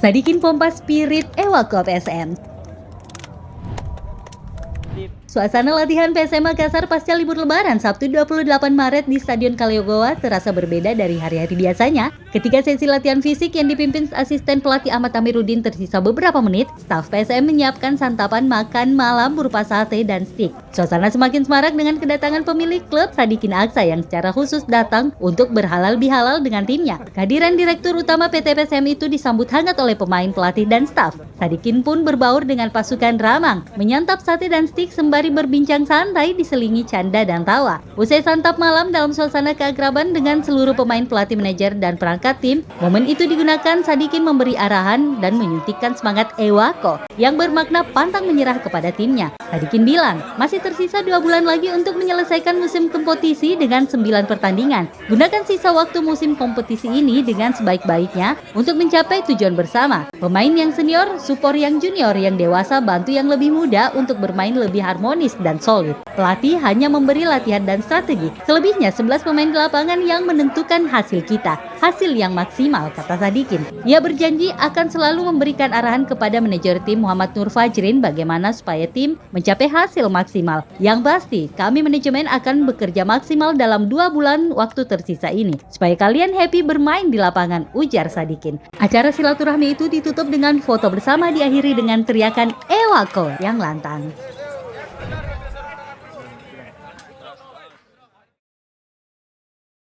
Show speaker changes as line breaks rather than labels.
Sadikin pompa spirit Ewako PSM. Suasana latihan PSM Makassar pasca libur lebaran Sabtu 28 Maret di Stadion Kaliogowa terasa berbeda dari hari-hari biasanya. Ketika sesi latihan fisik yang dipimpin asisten pelatih Ahmad Amiruddin tersisa beberapa menit, staf PSM menyiapkan santapan makan malam berupa sate dan steak. Suasana semakin semarak dengan kedatangan pemilik klub Sadikin Aksa yang secara khusus datang untuk berhalal bihalal dengan timnya. Kehadiran Direktur Utama PT PSM itu disambut hangat oleh pemain, pelatih, dan staf. Sadikin pun berbaur dengan pasukan Ramang, menyantap sate dan steak sembari berbincang santai diselingi canda dan tawa. Usai santap malam dalam suasana keakraban dengan seluruh pemain, pelatih, manajer, dan perangkat tim, momen itu digunakan Sadikin memberi arahan dan menyuntikkan semangat Ewako yang bermakna pantang menyerah kepada timnya. Sadikin bilang, masih tersisa 2 bulan lagi untuk menyelesaikan musim kompetisi dengan 9 pertandingan. Gunakan sisa waktu musim kompetisi ini dengan sebaik-baiknya untuk mencapai tujuan bersama. Pemain yang senior, support yang junior, yang dewasa bantu yang lebih muda untuk bermain lebih harmonis dan solid. Pelatih hanya memberi latihan dan strategi. Selebihnya 11 pemain di lapangan yang menentukan hasil kita. Hasil yang maksimal, kata Sadikin. Ia berjanji akan selalu memberikan arahan kepada manajer tim Muhammad Nur Fajrin bagaimana supaya tim mencapai hasil maksimal. Yang pasti, kami manajemen akan bekerja maksimal dalam 2 bulan waktu tersisa ini supaya kalian happy bermain di lapangan, ujar Sadikin. Acara silaturahmi itu ditutup dengan foto bersama diakhiri dengan teriakan Ewako yang lantang.